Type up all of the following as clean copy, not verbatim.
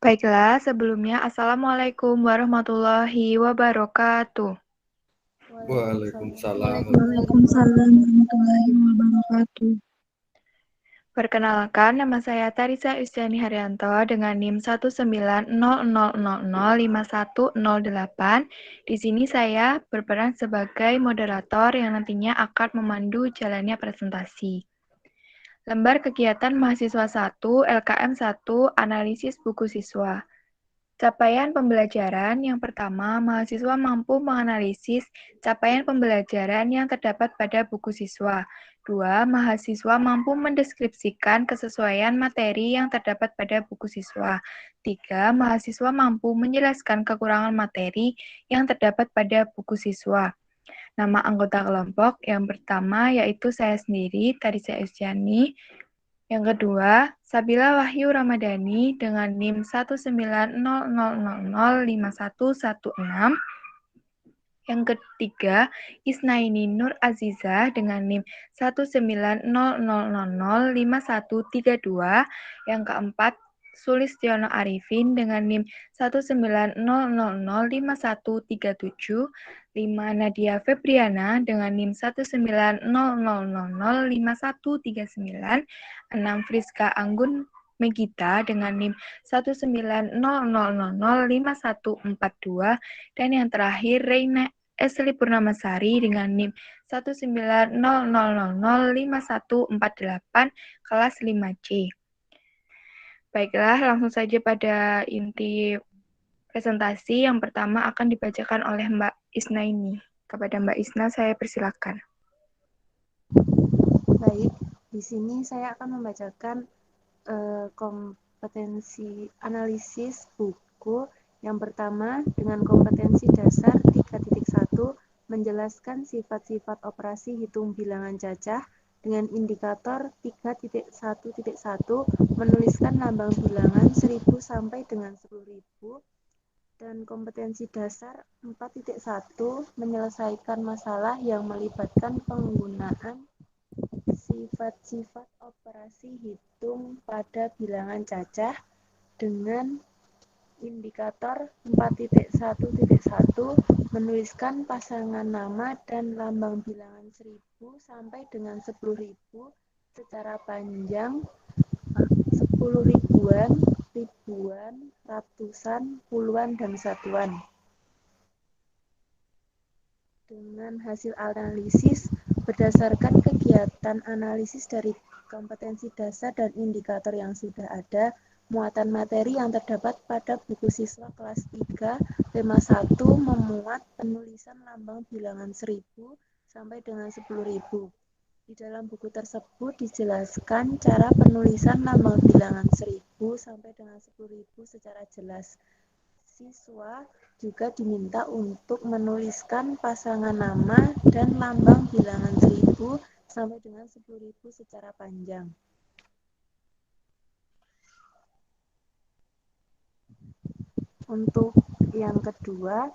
Baiklah, sebelumnya Assalamualaikum warahmatullahi wabarakatuh. Waalaikumsalam. Waalaikumsalam warahmatullahi wabarakatuh. Perkenalkan, nama saya Tarisa Istiani Haryanto dengan NIM 190005108. Di sini saya berperan sebagai moderator yang nantinya akan memandu jalannya presentasi. Lembar kegiatan mahasiswa 1, LKM 1, analisis buku siswa. Capaian pembelajaran yang pertama, mahasiswa mampu menganalisis capaian pembelajaran yang terdapat pada buku siswa. 2. Mahasiswa mampu mendeskripsikan kesesuaian materi yang terdapat pada buku siswa. 3. Mahasiswa mampu menjelaskan kekurangan materi yang terdapat pada buku siswa. Nama anggota kelompok yang pertama yaitu saya sendiri, Tarisa Istiani. Yang kedua, Sabila Wahyu Ramadhani dengan NIM 190005116. Yang ketiga, Isnaini Nur Aziza dengan NIM 190005132. Yang keempat, Sulistiono Arifin dengan NIM 190005137. 5. Nadia Febriana dengan NIM 190005139. 6. Friska Anggun Megita dengan NIM 190005142. Dan yang terakhir, Reina Esli Purnamasari dengan NIM 190005148 kelas 5C. Baiklah, langsung saja pada inti presentasi. Yang pertama akan dibacakan oleh Mbak Isna ini. Kepada Mbak Isna, saya persilakan. Baik, di sini saya akan membacakan kompetensi analisis buku. Yang pertama, dengan kompetensi dasar 3.1, menjelaskan sifat-sifat operasi hitung bilangan cacah. Dengan indikator 3.1.1, menuliskan lambang bilangan 1000 sampai dengan 10.000. Dan kompetensi dasar 4.1, menyelesaikan masalah yang melibatkan penggunaan sifat-sifat operasi hitung pada bilangan cacah. Dengan indikator 4.1.1, menuliskan pasangan nama dan lambang bilangan 1000 sampai dengan 10.000 secara panjang, 10 ribuan, ribuan, ratusan, puluhan, dan satuan. Dengan hasil analisis berdasarkan kegiatan analisis dari kompetensi dasar dan indikator yang sudah ada, muatan materi yang terdapat pada buku siswa kelas 3, tema 1 memuat penulisan lambang bilangan 1000 sampai dengan 10.000. Di dalam buku tersebut dijelaskan cara penulisan lambang bilangan 1000 sampai dengan 10.000 secara jelas. Siswa juga diminta untuk menuliskan pasangan nama dan lambang bilangan 1000 sampai dengan 10.000 secara panjang. Untuk yang kedua,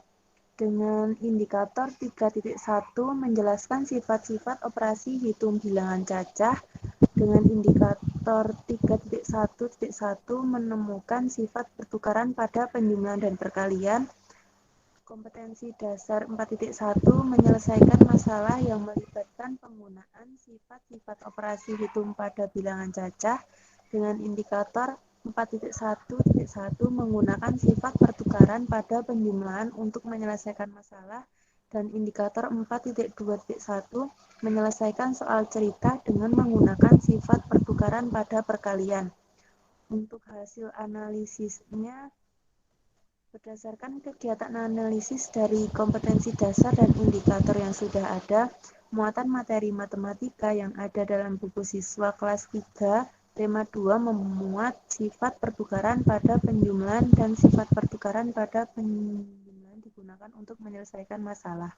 dengan indikator 3.1 menjelaskan sifat-sifat operasi hitung bilangan cacah. Dengan indikator 3.1.1 menemukan sifat pertukaran pada penjumlahan dan perkalian. Kompetensi dasar 4.1 menyelesaikan masalah yang melibatkan penggunaan sifat-sifat operasi hitung pada bilangan cacah. Dengan indikator 4.1.1 menggunakan sifat pertukaran pada penjumlahan untuk menyelesaikan masalah. Dan indikator 4.2.1 menyelesaikan soal cerita dengan menggunakan sifat pertukaran pada perkalian. Untuk hasil analisisnya, berdasarkan kegiatan analisis dari kompetensi dasar dan indikator yang sudah ada, muatan materi matematika yang ada dalam buku siswa kelas 3, tema 2 memuat sifat pertukaran pada penjumlahan dan sifat pertukaran pada penjumlahan digunakan untuk menyelesaikan masalah.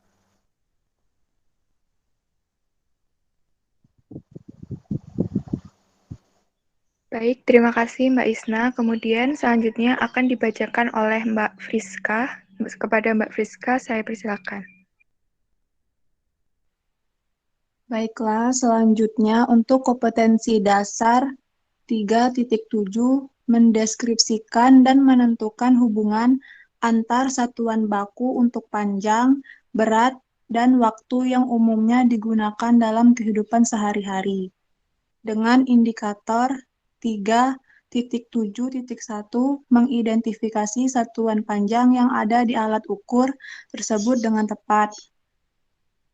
Baik, terima kasih Mbak Isna. Kemudian selanjutnya akan dibacakan oleh Mbak Friska. Kepada Mbak Friska, saya persilakan. Baiklah, selanjutnya untuk kompetensi dasar 3.7, mendeskripsikan dan menentukan hubungan antar satuan baku untuk panjang, berat, dan waktu yang umumnya digunakan dalam kehidupan sehari-hari. Dengan indikator 3.7.1 mengidentifikasi satuan panjang yang ada di alat ukur tersebut dengan tepat.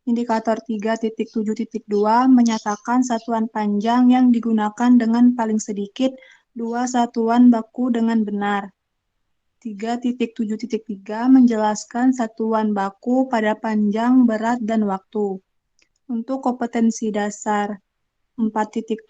Indikator 3.7.2 menyatakan satuan panjang yang digunakan dengan paling sedikit 2 satuan baku dengan benar. 3.7.3 menjelaskan satuan baku pada panjang, berat, dan waktu. Untuk kompetensi dasar 4.7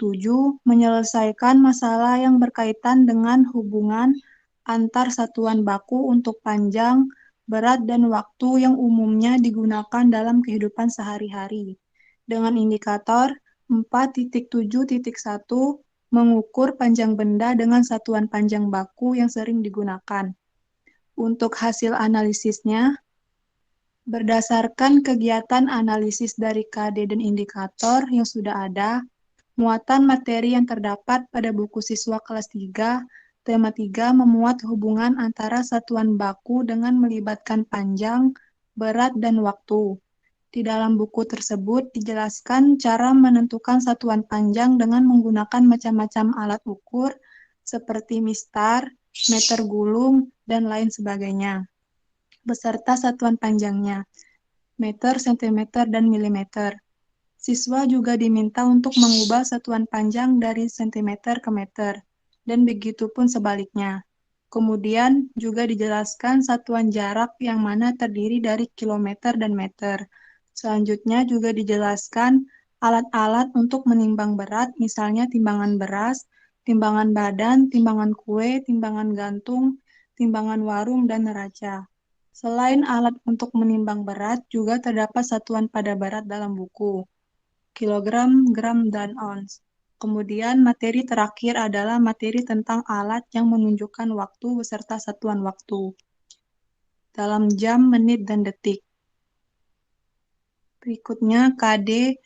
menyelesaikan masalah yang berkaitan dengan hubungan antar satuan baku untuk panjang, berat, dan waktu yang umumnya digunakan dalam kehidupan sehari-hari. Dengan indikator 4.7.1 mengukur panjang benda dengan satuan panjang baku yang sering digunakan. Untuk hasil analisisnya, berdasarkan kegiatan analisis dari KD dan indikator yang sudah ada, muatan materi yang terdapat pada buku siswa kelas 3, tema 3 memuat hubungan antara satuan baku dengan melibatkan panjang, berat, dan waktu. Di dalam buku tersebut dijelaskan cara menentukan satuan panjang dengan menggunakan macam-macam alat ukur seperti mistar, meter gulung, dan lain sebagainya, beserta satuan panjangnya, meter, sentimeter, dan milimeter. Siswa juga diminta untuk mengubah satuan panjang dari sentimeter ke meter, dan begitu pun sebaliknya. Kemudian juga dijelaskan satuan jarak yang mana terdiri dari kilometer dan meter. Selanjutnya juga dijelaskan alat-alat untuk menimbang berat, misalnya timbangan beras, timbangan badan, timbangan kue, timbangan gantung, timbangan warung, dan neraca. Selain alat untuk menimbang berat, juga terdapat satuan pada berat dalam buku, kilogram, gram, dan ons. Kemudian materi terakhir adalah materi tentang alat yang menunjukkan waktu beserta satuan waktu dalam jam, menit, dan detik. Berikutnya, KD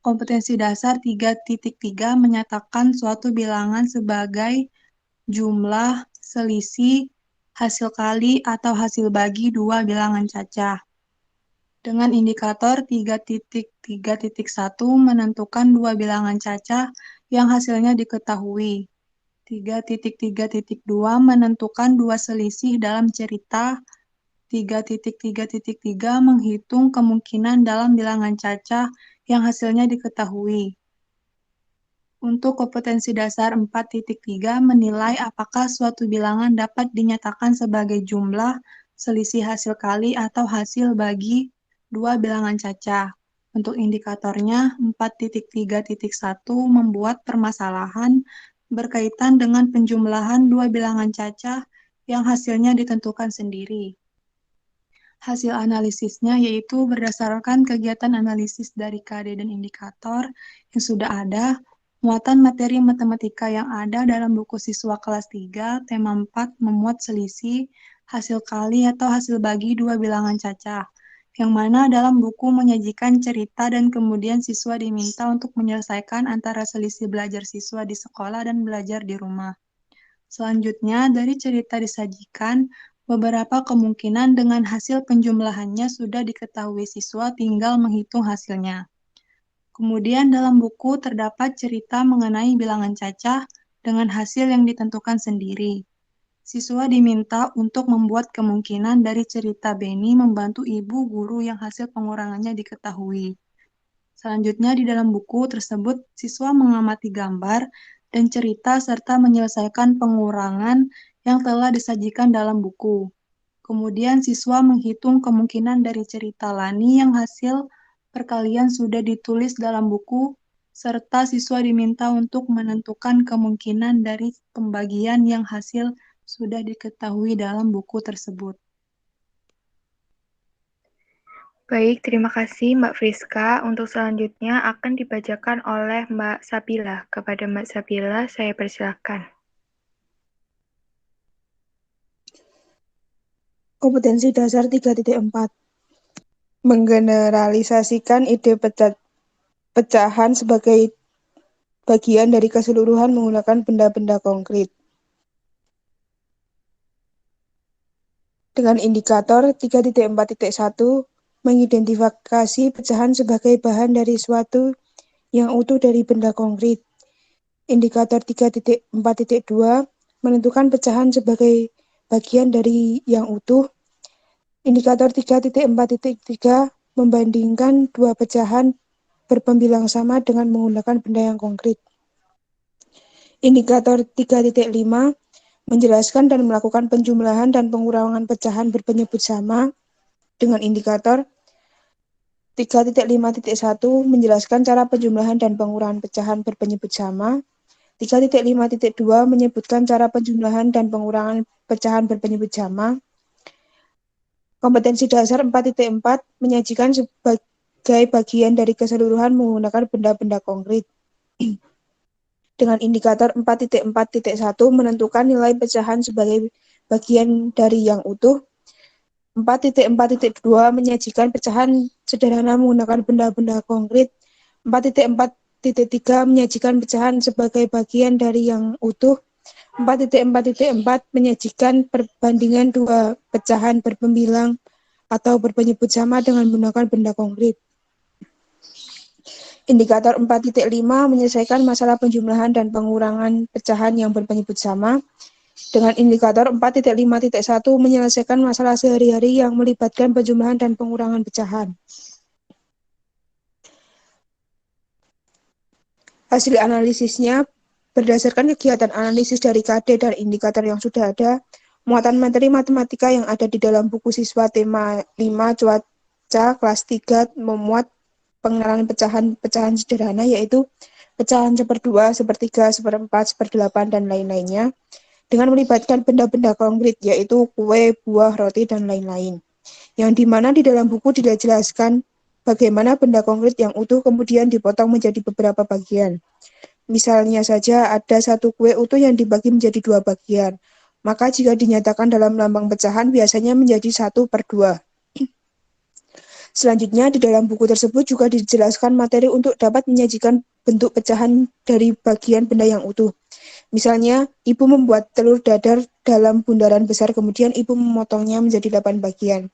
kompetensi dasar 3.3 menyatakan suatu bilangan sebagai jumlah, selisih, hasil kali, atau hasil bagi dua bilangan cacah. Dengan indikator 3.3.1 menentukan dua bilangan cacah yang hasilnya diketahui. 3.3.2 menentukan dua selisih dalam cerita. 3.3.3 menghitung kemungkinan dalam bilangan cacah yang hasilnya diketahui. Untuk kompetensi dasar 4.3 menilai apakah suatu bilangan dapat dinyatakan sebagai jumlah, selisih hasil kali, atau hasil bagi dua bilangan cacah. Untuk indikatornya, 4.3.1 membuat permasalahan berkaitan dengan penjumlahan dua bilangan cacah yang hasilnya ditentukan sendiri. Hasil analisisnya yaitu berdasarkan kegiatan analisis dari KD dan indikator yang sudah ada, muatan materi matematika yang ada dalam buku siswa kelas 3, tema 4 memuat selisih, hasil kali atau hasil bagi dua bilangan cacah, yang mana dalam buku menyajikan cerita dan kemudian siswa diminta untuk menyelesaikan antara selisih belajar siswa di sekolah dan belajar di rumah. Selanjutnya, dari cerita disajikan, beberapa kemungkinan dengan hasil penjumlahannya sudah diketahui siswa, tinggal menghitung hasilnya. Kemudian dalam buku terdapat cerita mengenai bilangan cacah dengan hasil yang ditentukan sendiri. Siswa diminta untuk membuat kemungkinan dari cerita Beni membantu ibu guru yang hasil pengurangannya diketahui. Selanjutnya di dalam buku tersebut siswa mengamati gambar dan cerita serta menyelesaikan pengurangan yang telah disajikan dalam buku. Kemudian siswa menghitung kemungkinan dari cerita Lani yang hasil perkalian sudah ditulis dalam buku, serta siswa diminta untuk menentukan kemungkinan dari pembagian yang hasil sudah diketahui dalam buku tersebut. Baik, terima kasih Mbak Friska. Untuk selanjutnya akan dibacakan oleh Mbak Sabila. Kepada Mbak Sabila, saya persilakan. Kompetensi dasar 3.4 menggeneralisasikan ide pecahan sebagai bagian dari keseluruhan menggunakan benda-benda konkret. Dengan indikator 3.4.1 mengidentifikasi pecahan sebagai bahan dari suatu yang utuh dari benda konkret. Indikator 3.4.2 menentukan pecahan sebagai bagian dari yang utuh. Indikator 3.4.3 membandingkan dua pecahan berpembilang sama dengan menggunakan benda yang konkret. Indikator 3.5 menjelaskan dan melakukan penjumlahan dan pengurangan pecahan berpenyebut sama. Dengan indikator 3.5.1 menjelaskan cara penjumlahan dan pengurangan pecahan berpenyebut sama. 3.5.2 menyebutkan cara penjumlahan dan pengurangan pecahan berpenyebut sama. Kompetensi dasar 4.4 menyajikan sebagai bagian dari keseluruhan menggunakan benda-benda konkret. Dengan indikator 4.4.1 menentukan nilai pecahan sebagai bagian dari yang utuh. 4.4.2 menyajikan pecahan sederhana menggunakan benda-benda konkret. 4.4.3 menyajikan pecahan sebagai bagian dari yang utuh. 4.4.4 menyajikan perbandingan dua pecahan berpembilang atau berpenyebut sama dengan menggunakan benda konkret. Indikator 4.5 menyelesaikan masalah penjumlahan dan pengurangan pecahan yang berpenyebut sama. Dengan indikator 4.5.1 menyelesaikan masalah sehari-hari yang melibatkan penjumlahan dan pengurangan pecahan. Hasil analisisnya berdasarkan kegiatan analisis dari KD dan indikator yang sudah ada, muatan materi matematika yang ada di dalam buku siswa tema 5 cuaca kelas 3 memuat pengenalan pecahan-pecahan sederhana, yaitu pecahan 1/2, 1/3, 1/4, 1/8, dan lain-lainnya, dengan melibatkan benda-benda konkret, yaitu kue, buah, roti, dan lain-lain. Yang dimana di dalam buku tidak dijelaskan bagaimana benda konkret yang utuh kemudian dipotong menjadi beberapa bagian. Misalnya saja ada satu kue utuh yang dibagi menjadi 2 bagian. Maka jika dinyatakan dalam lambang pecahan biasanya menjadi 1/2. Selanjutnya, di dalam buku tersebut juga dijelaskan materi untuk dapat menyajikan bentuk pecahan dari bagian benda yang utuh. Misalnya, ibu membuat telur dadar dalam bundaran besar, kemudian ibu memotongnya menjadi 8 bagian.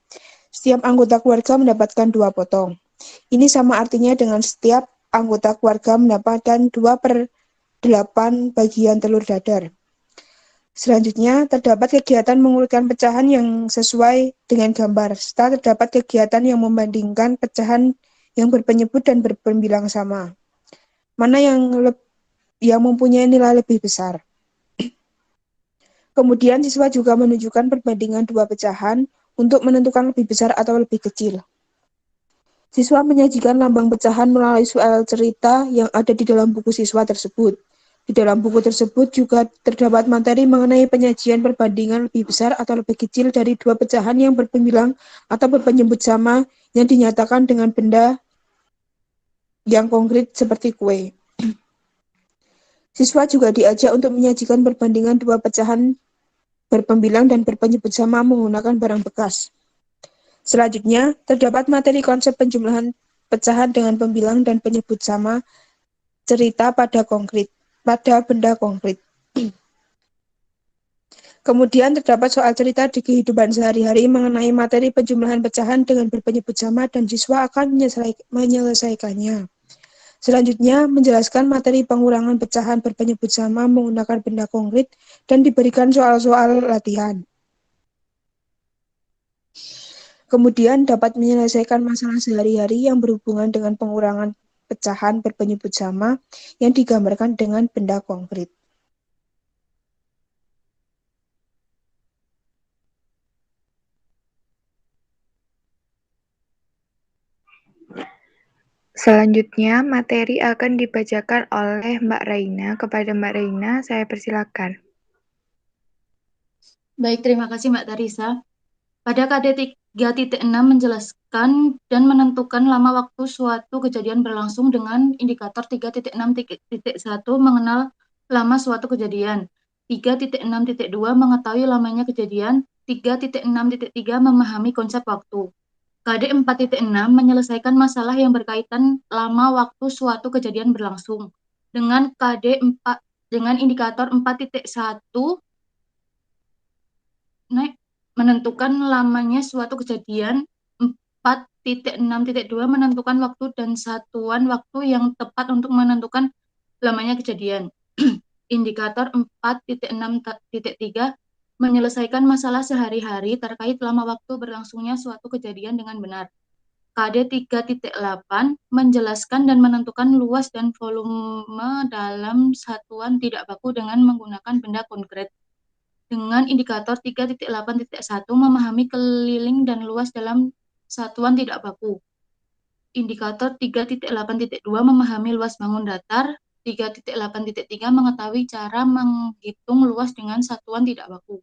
Setiap anggota keluarga mendapatkan 2 potong. Ini sama artinya dengan setiap anggota keluarga mendapatkan 2/8 bagian telur dadar. Selanjutnya, terdapat kegiatan mengurutkan pecahan yang sesuai dengan gambar, serta terdapat kegiatan yang membandingkan pecahan yang berpenyebut dan berpembilang sama. Mana yang mempunyai nilai lebih besar. Kemudian, siswa juga menunjukkan perbandingan dua pecahan untuk menentukan lebih besar atau lebih kecil. Siswa menyajikan lambang pecahan melalui soal cerita yang ada di dalam buku siswa tersebut. Di dalam buku tersebut juga terdapat materi mengenai penyajian perbandingan lebih besar atau lebih kecil dari dua pecahan yang berpembilang atau berpenyebut sama yang dinyatakan dengan benda yang konkret seperti kue. Siswa juga diajak untuk menyajikan perbandingan dua pecahan berpembilang dan berpenyebut sama menggunakan barang bekas. Selanjutnya, terdapat materi konsep penjumlahan pecahan dengan pembilang dan penyebut sama cerita pada benda konkret. Kemudian terdapat soal cerita di kehidupan sehari-hari mengenai materi penjumlahan pecahan dengan berpenyebut sama dan siswa akan menyelesaikannya. Selanjutnya, menjelaskan materi pengurangan pecahan berpenyebut sama menggunakan benda konkret dan diberikan soal-soal latihan. Kemudian dapat menyelesaikan masalah sehari-hari yang berhubungan dengan pengurangan pecahan berpenyebut sama yang digambarkan dengan benda konkret. Selanjutnya, materi akan dibacakan oleh Mbak Raina. Kepada Mbak Raina, saya persilakan. Baik, terima kasih Mbak Tarisa. Pada KD 3.6 menjelaskan dan menentukan lama waktu suatu kejadian berlangsung dengan indikator 3.6.1 mengenal lama suatu kejadian. 3.6.2 mengetahui lamanya kejadian. 3.6.3 memahami konsep waktu. KD 4.6 menyelesaikan masalah yang berkaitan lama waktu suatu kejadian berlangsung. Dengan indikator 4.1 menentukan lamanya suatu kejadian. 4.6.2 menentukan waktu dan satuan waktu yang tepat untuk menentukan lamanya kejadian. Indikator 4.6.3 menyelesaikan masalah sehari-hari terkait lama waktu berlangsungnya suatu kejadian dengan benar. KD 3.8 menjelaskan dan menentukan luas dan volume dalam satuan tidak baku dengan menggunakan benda konkret. Dengan indikator 3.8.1 memahami keliling dan luas dalam satuan tidak baku. Indikator 3.8.2 memahami luas bangun datar. 3.8.3 mengetahui cara menghitung luas dengan satuan tidak baku.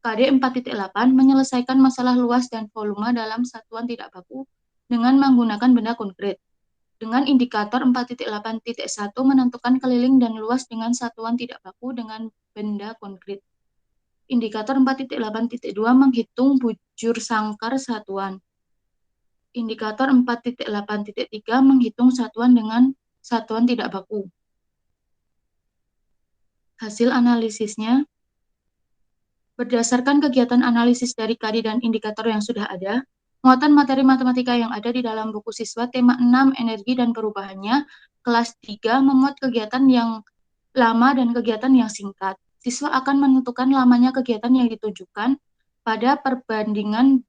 KD 4.8 menyelesaikan masalah luas dan volume dalam satuan tidak baku dengan menggunakan benda konkret. Dengan indikator 4.8.1 menentukan keliling dan luas dengan satuan tidak baku dengan benda konkret. Indikator 4.8.2 menghitung bujur sangkar satuan. Indikator 4.8.3 menghitung satuan dengan satuan tidak baku. Hasil analisisnya, berdasarkan kegiatan analisis dari KD dan indikator yang sudah ada, muatan materi matematika yang ada di dalam buku siswa tema 6 energi dan perubahannya, kelas 3 memuat kegiatan yang lama dan kegiatan yang singkat. Siswa akan menentukan lamanya kegiatan yang ditujukan pada perbandingan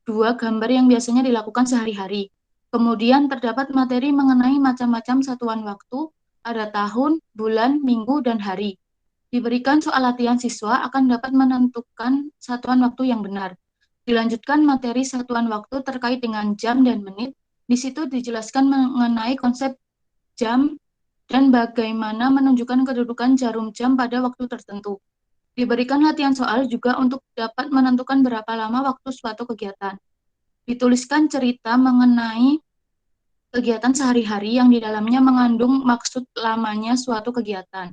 dua gambar yang biasanya dilakukan sehari-hari. Kemudian terdapat materi mengenai macam-macam satuan waktu, ada tahun, bulan, minggu, dan hari. Diberikan soal latihan, siswa akan dapat menentukan satuan waktu yang benar. Dilanjutkan materi satuan waktu terkait dengan jam dan menit. Di situ dijelaskan mengenai konsep jam dan bagaimana menunjukkan kedudukan jarum jam pada waktu tertentu. Diberikan latihan soal juga untuk dapat menentukan berapa lama waktu suatu kegiatan. Dituliskan cerita mengenai kegiatan sehari-hari yang di dalamnya mengandung maksud lamanya suatu kegiatan.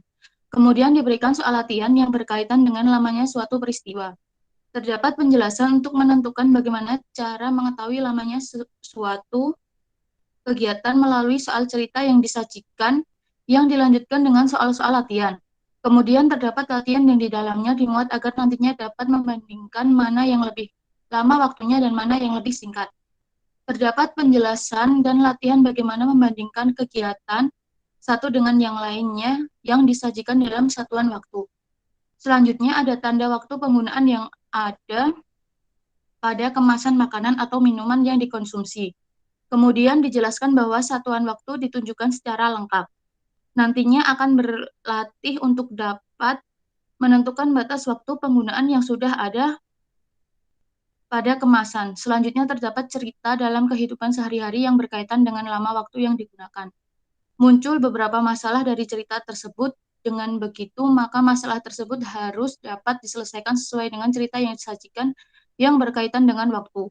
Kemudian diberikan soal latihan yang berkaitan dengan lamanya suatu peristiwa. Terdapat penjelasan untuk menentukan bagaimana cara mengetahui lamanya suatu kegiatan melalui soal cerita yang disajikan yang dilanjutkan dengan soal-soal latihan. Kemudian terdapat latihan yang di dalamnya dimuat agar nantinya dapat membandingkan mana yang lebih lama waktunya dan mana yang lebih singkat. Terdapat penjelasan dan latihan bagaimana membandingkan kegiatan satu dengan yang lainnya yang disajikan dalam satuan waktu. Selanjutnya ada tanda waktu penggunaan yang ada pada kemasan makanan atau minuman yang dikonsumsi. Kemudian dijelaskan bahwa satuan waktu ditunjukkan secara lengkap. Nantinya akan berlatih untuk dapat menentukan batas waktu penggunaan yang sudah ada pada kemasan. Selanjutnya terdapat cerita dalam kehidupan sehari-hari yang berkaitan dengan lama waktu yang digunakan. Muncul beberapa masalah dari cerita tersebut. Dengan begitu, maka masalah tersebut harus dapat diselesaikan sesuai dengan cerita yang disajikan yang berkaitan dengan waktu.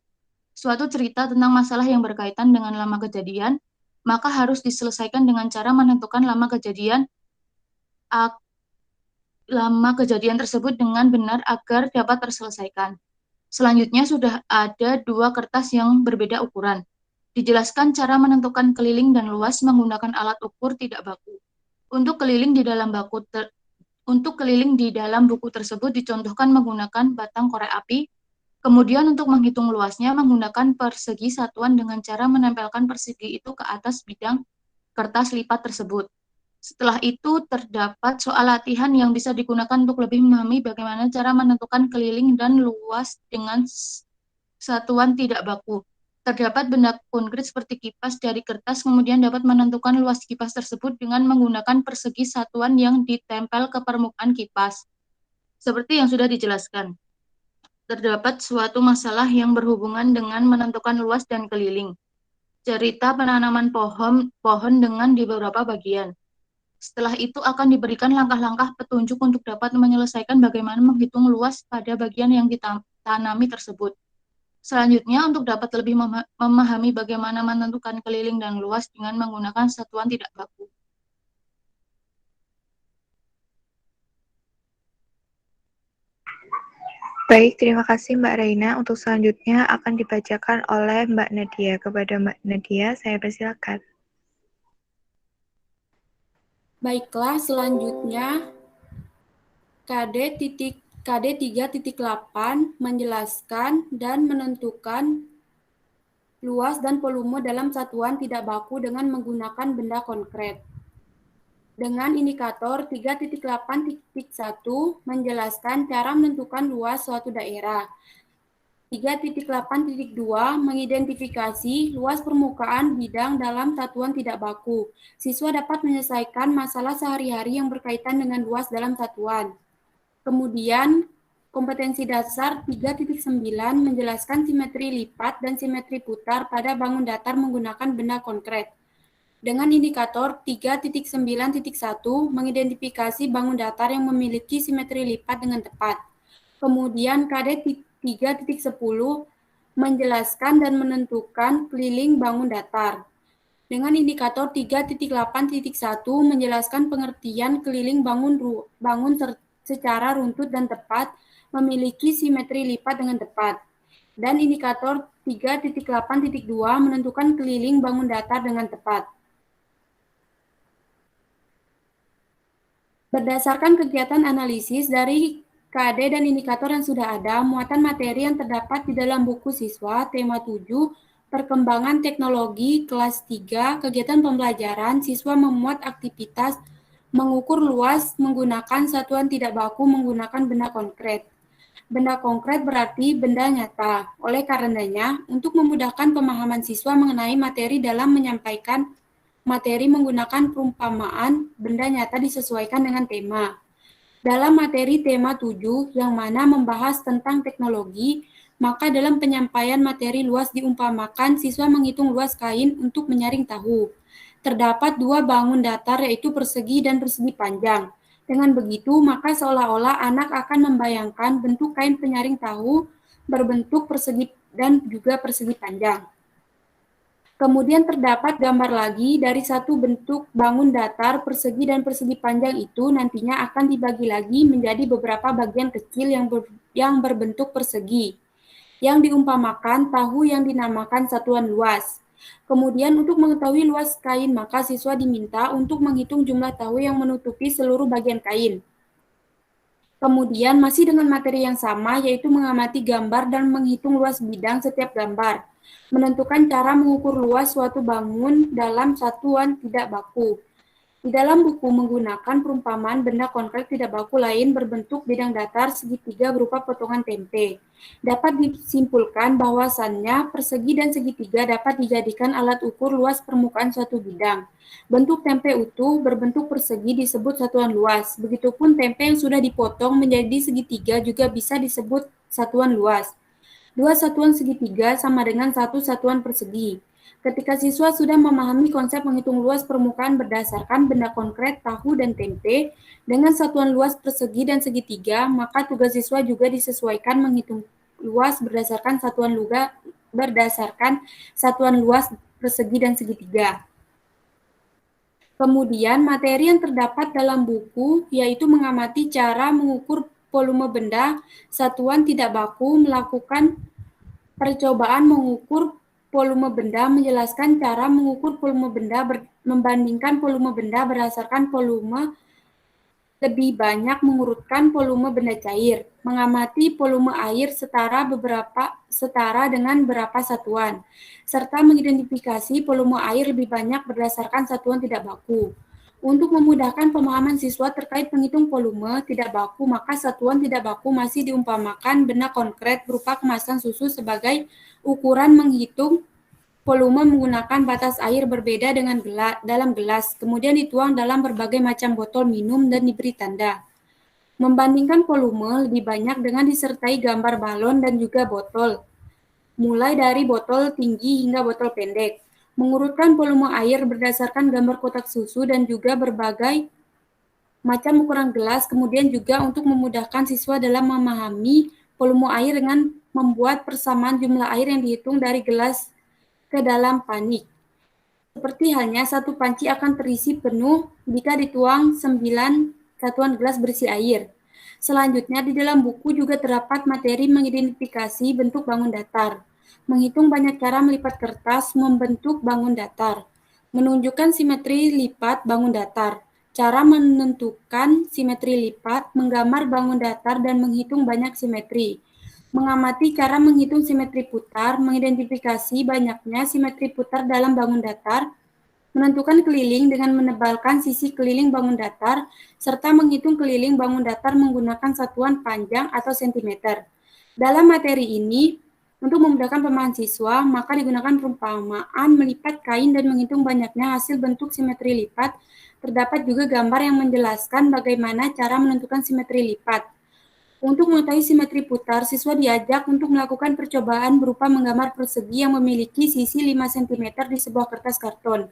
Suatu cerita tentang masalah yang berkaitan dengan lama kejadian, maka harus diselesaikan dengan cara menentukan lama kejadian tersebut dengan benar agar dapat terselesaikan. Selanjutnya sudah ada dua kertas yang berbeda ukuran. Dijelaskan cara menentukan keliling dan luas menggunakan alat ukur tidak baku. Untuk keliling di dalam buku tersebut dicontohkan menggunakan batang korek api. Kemudian untuk menghitung luasnya menggunakan persegi satuan dengan cara menempelkan persegi itu ke atas bidang kertas lipat tersebut. Setelah itu terdapat soal latihan yang bisa digunakan untuk lebih memahami bagaimana cara menentukan keliling dan luas dengan satuan tidak baku. Terdapat benda konkret seperti kipas dari kertas, kemudian dapat menentukan luas kipas tersebut dengan menggunakan persegi satuan yang ditempel ke permukaan kipas. Seperti yang sudah dijelaskan. Terdapat suatu masalah yang berhubungan dengan menentukan luas dan keliling. Cerita penanaman pohon dengan di beberapa bagian. Setelah itu akan diberikan langkah-langkah petunjuk untuk dapat menyelesaikan bagaimana menghitung luas pada bagian yang ditanami tersebut. Selanjutnya, untuk dapat lebih memahami bagaimana menentukan keliling dan luas dengan menggunakan satuan tidak baku. Baik, terima kasih Mbak Reina. Untuk selanjutnya akan dibacakan oleh Mbak Nadia. Kepada Mbak Nadia, saya persilakan. Baiklah, selanjutnya KD 3.8 menjelaskan dan menentukan luas dan volume dalam satuan tidak baku dengan menggunakan benda konkret. Dengan indikator 3.8.1 menjelaskan cara menentukan luas suatu daerah. 3.8.2 mengidentifikasi luas permukaan bidang dalam satuan tidak baku. Siswa dapat menyelesaikan masalah sehari-hari yang berkaitan dengan luas dalam satuan. Kemudian, kompetensi dasar 3.9 menjelaskan simetri lipat dan simetri putar pada bangun datar menggunakan benda konkret. Dengan indikator 3.9.1 mengidentifikasi bangun datar yang memiliki simetri lipat dengan tepat. Kemudian KD 3.10 menjelaskan dan menentukan keliling bangun datar. Dengan indikator 3.8.1 menjelaskan pengertian keliling bangun secara runtut dan tepat, memiliki simetri lipat dengan tepat. Dan indikator 3.8.2 menentukan keliling bangun datar dengan tepat. Berdasarkan kegiatan analisis dari KD dan indikator yang sudah ada, muatan materi yang terdapat di dalam buku siswa, tema 7, perkembangan teknologi, kelas 3, kegiatan pembelajaran, siswa memuat aktivitas mengukur luas menggunakan satuan tidak baku menggunakan benda konkret. Benda konkret berarti benda nyata. Oleh karenanya, untuk memudahkan pemahaman siswa mengenai materi dalam menyampaikan materi menggunakan perumpamaan, benda nyata disesuaikan dengan tema. Dalam materi tema 7 yang mana membahas tentang teknologi, maka dalam penyampaian materi luas diumpamakan siswa menghitung luas kain untuk menyaring tahu. Terdapat dua bangun datar yaitu persegi dan persegi panjang. Dengan begitu, maka seolah-olah anak akan membayangkan bentuk kain penyaring tahu berbentuk persegi dan juga persegi panjang. Kemudian terdapat gambar lagi dari satu bentuk bangun datar, persegi dan persegi panjang itu nantinya akan dibagi lagi menjadi beberapa bagian kecil yang berbentuk persegi, yang diumpamakan tahu yang dinamakan satuan luas. Kemudian untuk mengetahui luas kain, maka siswa diminta untuk menghitung jumlah tahu yang menutupi seluruh bagian kain. Kemudian masih dengan materi yang sama, yaitu mengamati gambar dan menghitung luas bidang setiap gambar. Menentukan cara mengukur luas suatu bangun dalam satuan tidak baku. Di dalam buku menggunakan perumpamaan benda konkret tidak baku lain berbentuk bidang datar segitiga berupa potongan tempe. Dapat disimpulkan bahwasannya persegi dan segitiga dapat dijadikan alat ukur luas permukaan suatu bidang. Bentuk tempe utuh berbentuk persegi disebut satuan luas. Begitupun tempe yang sudah dipotong menjadi segitiga juga bisa disebut satuan luas. Dua satuan segitiga sama dengan satu satuan persegi. Ketika siswa sudah memahami konsep menghitung luas permukaan berdasarkan benda konkret, tahu, dan tempe, dengan satuan luas persegi dan segitiga, maka tugas siswa juga disesuaikan menghitung luas berdasarkan satuan luas persegi dan segitiga. Kemudian, materi yang terdapat dalam buku yaitu mengamati cara mengukur volume benda, satuan tidak baku, melakukan percobaan mengukur volume benda, menjelaskan cara mengukur volume benda, membandingkan volume benda berdasarkan volume lebih banyak, mengurutkan volume benda cair, mengamati volume air setara dengan berapa satuan, serta mengidentifikasi volume air lebih banyak berdasarkan satuan tidak baku. Untuk memudahkan pemahaman siswa terkait penghitung volume tidak baku, maka satuan tidak baku masih diumpamakan benda konkret berupa kemasan susu sebagai ukuran menghitung volume menggunakan batas air berbeda dengan dalam gelas, kemudian dituang dalam berbagai macam botol minum dan diberi tanda. Membandingkan volume lebih banyak dengan disertai gambar balon dan juga botol, mulai dari botol tinggi hingga botol pendek. Mengurutkan volume air berdasarkan gambar kotak susu dan juga berbagai macam ukuran gelas, kemudian juga untuk memudahkan siswa dalam memahami volume air dengan membuat persamaan jumlah air yang dihitung dari gelas ke dalam panik. Seperti halnya satu panci akan terisi penuh jika dituang 9 satuan gelas berisi air. Selanjutnya di dalam buku juga terdapat materi mengidentifikasi bentuk bangun datar, menghitung banyak cara melipat kertas membentuk bangun datar, menunjukkan simetri lipat bangun datar, cara menentukan simetri lipat, menggambar bangun datar, dan menghitung banyak simetri. Mengamati cara menghitung simetri putar, mengidentifikasi banyaknya simetri putar dalam bangun datar, menentukan keliling dengan menebalkan sisi keliling bangun datar, serta menghitung keliling bangun datar menggunakan satuan panjang atau sentimeter. Dalam materi ini, untuk memudahkan pemahaman siswa, maka digunakan perumpamaan melipat kain dan menghitung banyaknya hasil bentuk simetri lipat. Terdapat juga gambar yang menjelaskan bagaimana cara menentukan simetri lipat. Untuk mengetahui simetri putar, siswa diajak untuk melakukan percobaan berupa menggambar persegi yang memiliki sisi 5 cm di sebuah kertas karton.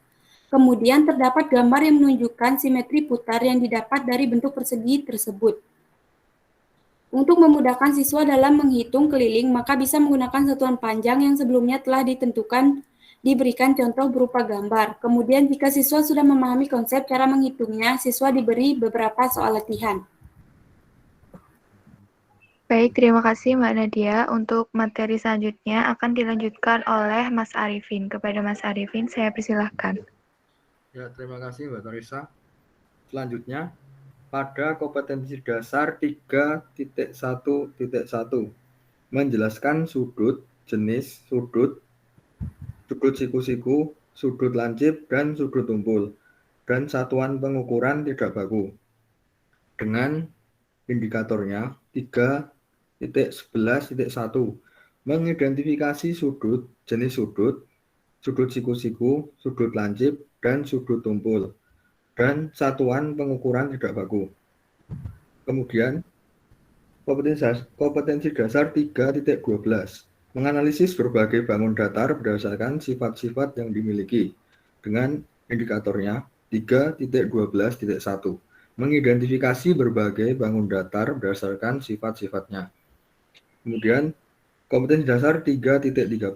Kemudian terdapat gambar yang menunjukkan simetri putar yang didapat dari bentuk persegi tersebut. Untuk memudahkan siswa dalam menghitung keliling, maka bisa menggunakan satuan panjang yang sebelumnya telah ditentukan, diberikan contoh berupa gambar. Kemudian jika siswa sudah memahami konsep cara menghitungnya, siswa diberi beberapa soal latihan. Baik, terima kasih Mbak Nadia. Untuk materi selanjutnya akan dilanjutkan oleh Mas Arifin. Kepada Mas Arifin, saya persilahkan. Ya, terima kasih Mbak Tarisa. Selanjutnya, pada kompetensi dasar 3.1.1 menjelaskan sudut, jenis sudut, sudut siku-siku, sudut lancip, dan sudut tumpul, dan satuan pengukuran tidak baku. Dengan indikatornya 3.11.1 mengidentifikasi sudut, jenis sudut, sudut siku-siku, sudut lancip, dan sudut tumpul, dan satuan pengukuran tidak baku. Kemudian, kompetensi dasar 3.12 menganalisis berbagai bangun datar berdasarkan sifat-sifat yang dimiliki, dengan indikatornya 3.12.1 mengidentifikasi berbagai bangun datar berdasarkan sifat-sifatnya. Kemudian, kompetensi dasar 3.13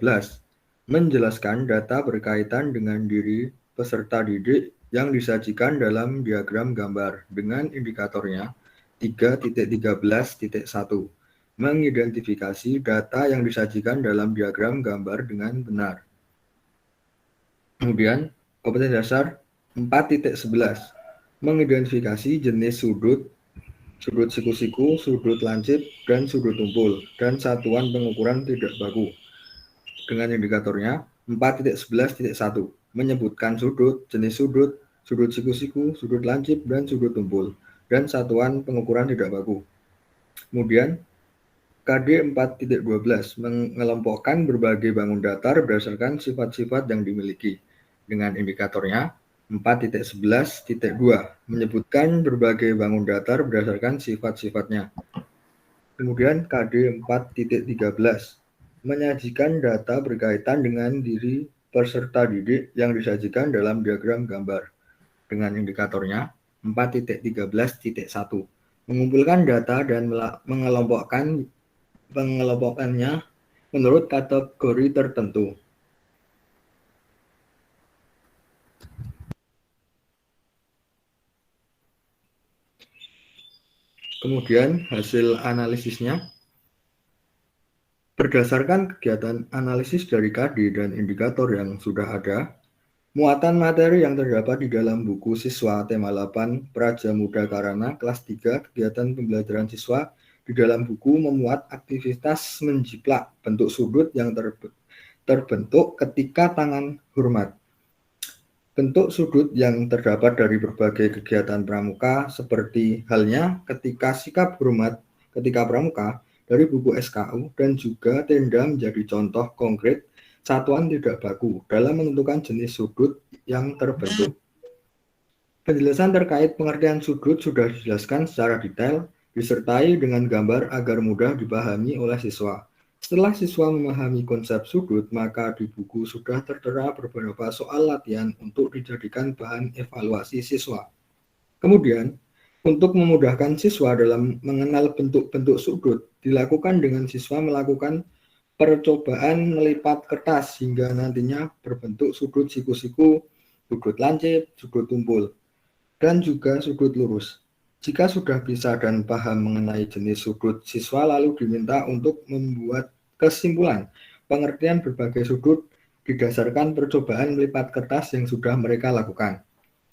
menjelaskan data berkaitan dengan diri peserta didik yang disajikan dalam diagram gambar dengan indikatornya 3.13.1 mengidentifikasi data yang disajikan dalam diagram gambar dengan benar. Kemudian, kompetensi dasar 4.11 mengidentifikasi jenis sudut, sudut siku-siku, sudut lancip, dan sudut tumpul, dan satuan pengukuran tidak baku. Dengan indikatornya 4.11.1 menyebutkan sudut, jenis sudut, sudut siku-siku, sudut lancip, dan sudut tumpul, dan satuan pengukuran tidak baku. Kemudian, KD 4.12 mengelompokkan berbagai bangun datar berdasarkan sifat-sifat yang dimiliki. Dengan indikatornya 4.11.2 menyebutkan berbagai bangun datar berdasarkan sifat-sifatnya. Kemudian KD 4.13 menyajikan data berkaitan dengan diri peserta didik yang disajikan dalam diagram gambar. Dengan indikatornya 4.13.1 mengumpulkan data dan mengelompokkannya menurut kategori tertentu. Kemudian hasil analisisnya, berdasarkan kegiatan analisis dari KD dan indikator yang sudah ada, muatan materi yang terdapat di dalam buku siswa tema 8 Praja Muda Karana kelas 3 kegiatan pembelajaran siswa di dalam buku memuat aktivitas menjiplak bentuk sudut yang terbentuk ketika tangan hormat. Bentuk sudut yang terdapat dari berbagai kegiatan pramuka seperti halnya ketika sikap hormat ketika pramuka dari buku SKU dan juga tenda menjadi contoh konkret satuan tidak baku dalam menentukan jenis sudut yang terbentuk. Penjelasan terkait pengertian sudut sudah dijelaskan secara detail, disertai dengan gambar agar mudah dipahami oleh siswa. Setelah siswa memahami konsep sudut, maka di buku sudah tertera beberapa soal latihan untuk dijadikan bahan evaluasi siswa. Kemudian, untuk memudahkan siswa dalam mengenal bentuk-bentuk sudut, dilakukan dengan siswa melakukan percobaan melipat kertas hingga nantinya berbentuk sudut siku-siku, sudut lancip, sudut tumpul, dan juga sudut lurus. Jika sudah bisa dan paham mengenai jenis sudut, siswa lalu diminta untuk membuat kesimpulan pengertian berbagai sudut didasarkan percobaan melipat kertas yang sudah mereka lakukan.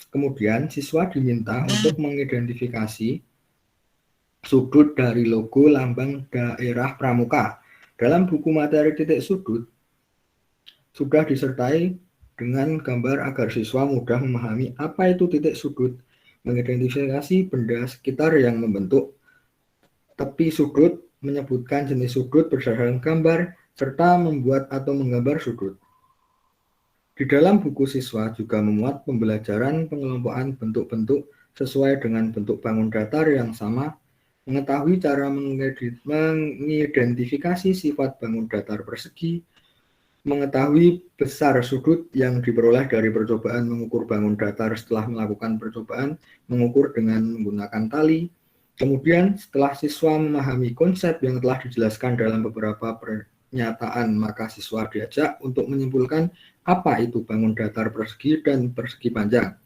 Kemudian siswa diminta untuk mengidentifikasi sudut dari logo lambang daerah pramuka. Dalam buku materi titik sudut sudah disertai dengan gambar agar siswa mudah memahami apa itu titik sudut, mengidentifikasi benda sekitar yang membentuk tepi sudut, menyebutkan jenis sudut berdasarkan gambar, serta membuat atau menggambar sudut. Di dalam buku siswa juga memuat pembelajaran pengelompokan bentuk-bentuk sesuai dengan bentuk bangun datar yang sama, mengetahui cara mengidentifikasi sifat bangun datar persegi, mengetahui besar sudut yang diperoleh dari percobaan mengukur bangun datar setelah melakukan percobaan mengukur dengan menggunakan tali. Kemudian setelah siswa memahami konsep yang telah dijelaskan dalam beberapa pernyataan, maka siswa diajak untuk menyimpulkan apa itu bangun datar persegi dan persegi panjang.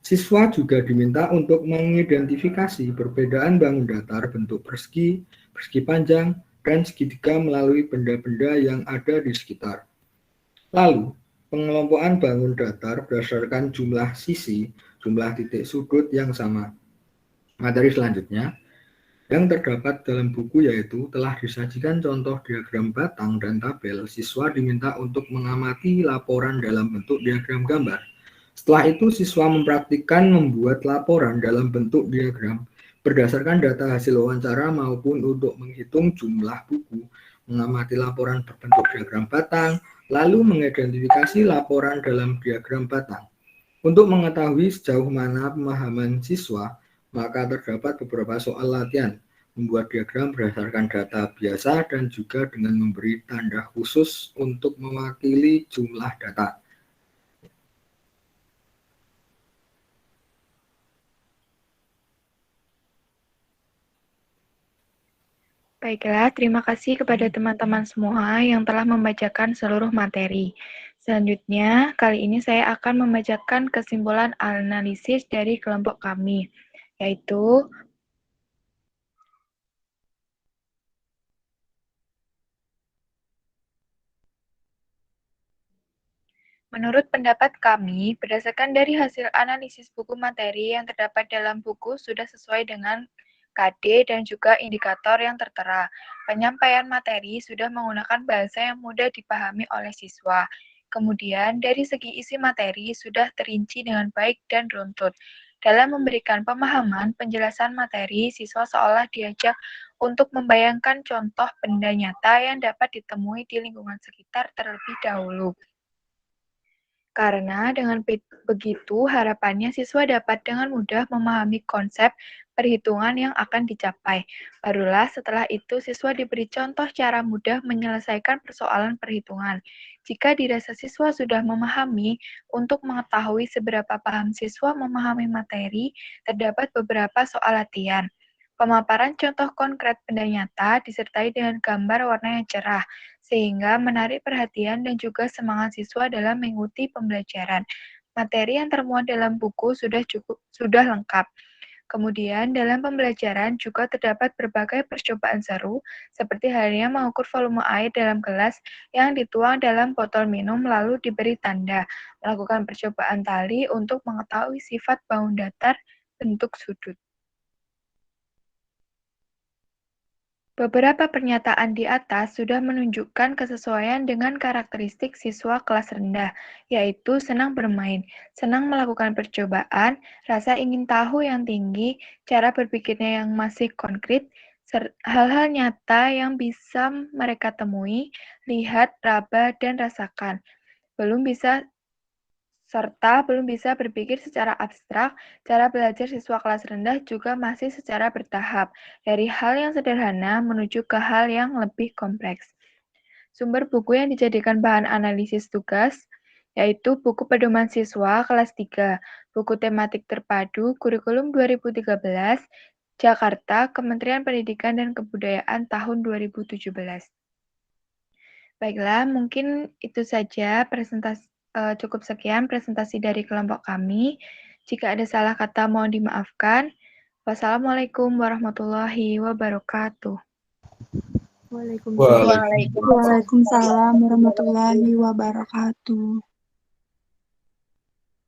Siswa juga diminta untuk mengidentifikasi perbedaan bangun datar bentuk persegi, persegi panjang, dan segitiga melalui benda-benda yang ada di sekitar. Lalu, pengelompokan bangun datar berdasarkan jumlah sisi, jumlah titik sudut yang sama. Materi selanjutnya yang terdapat dalam buku yaitu telah disajikan contoh diagram batang dan tabel. Siswa diminta untuk mengamati laporan dalam bentuk diagram gambar. Setelah itu, siswa mempraktikkan membuat laporan dalam bentuk diagram berdasarkan data hasil wawancara maupun untuk menghitung jumlah buku, mengamati laporan berbentuk diagram batang, lalu mengidentifikasi laporan dalam diagram batang. Untuk mengetahui sejauh mana pemahaman siswa, maka terdapat beberapa soal latihan, membuat diagram berdasarkan data biasa dan juga dengan memberi tanda khusus untuk mewakili jumlah data. Baiklah, terima kasih kepada teman-teman semua yang telah membacakan seluruh materi. Selanjutnya, kali ini saya akan membacakan kesimpulan analisis dari kelompok kami, yaitu menurut pendapat kami, berdasarkan dari hasil analisis buku materi yang terdapat dalam buku sudah sesuai dengan KD dan juga indikator yang tertera. Penyampaian materi sudah menggunakan bahasa yang mudah dipahami oleh siswa. Kemudian, dari segi isi materi sudah terinci dengan baik dan runtut. Dalam memberikan pemahaman penjelasan materi, siswa seolah diajak untuk membayangkan contoh benda nyata yang dapat ditemui di lingkungan sekitar terlebih dahulu. Karena dengan begitu, harapannya siswa dapat dengan mudah memahami konsep perhitungan yang akan dicapai. Barulah setelah itu siswa diberi contoh cara mudah menyelesaikan persoalan perhitungan. Jika dirasa siswa sudah memahami, untuk mengetahui seberapa paham siswa memahami materi, terdapat beberapa soal latihan. Pemaparan contoh konkret benda nyata disertai dengan gambar warna yang cerah, sehingga menarik perhatian dan juga semangat siswa dalam mengikuti pembelajaran. Materi yang termuat dalam buku sudah lengkap. Kemudian dalam pembelajaran juga terdapat berbagai percobaan seru, seperti halnya mengukur volume air dalam gelas yang dituang dalam botol minum lalu diberi tanda, melakukan percobaan tali untuk mengetahui sifat bangun datar bentuk sudut. Beberapa pernyataan di atas sudah menunjukkan kesesuaian dengan karakteristik siswa kelas rendah, yaitu senang bermain, senang melakukan percobaan, rasa ingin tahu yang tinggi, cara berpikirnya yang masih konkret, hal-hal nyata yang bisa mereka temui, lihat, raba, dan rasakan. Belum bisa berpikir secara abstrak, cara belajar siswa kelas rendah juga masih secara bertahap, dari hal yang sederhana menuju ke hal yang lebih kompleks. Sumber buku yang dijadikan bahan analisis tugas, yaitu buku pedoman siswa kelas 3, buku tematik terpadu, kurikulum 2013, Jakarta, Kementerian Pendidikan dan Kebudayaan tahun 2017. Baiklah, mungkin itu saja cukup sekian presentasi dari kelompok kami. Jika ada salah kata mohon dimaafkan. Wassalamualaikum warahmatullahi wabarakatuh. Waalaikumsalam. Waalaikumsalam warahmatullahi wabarakatuh.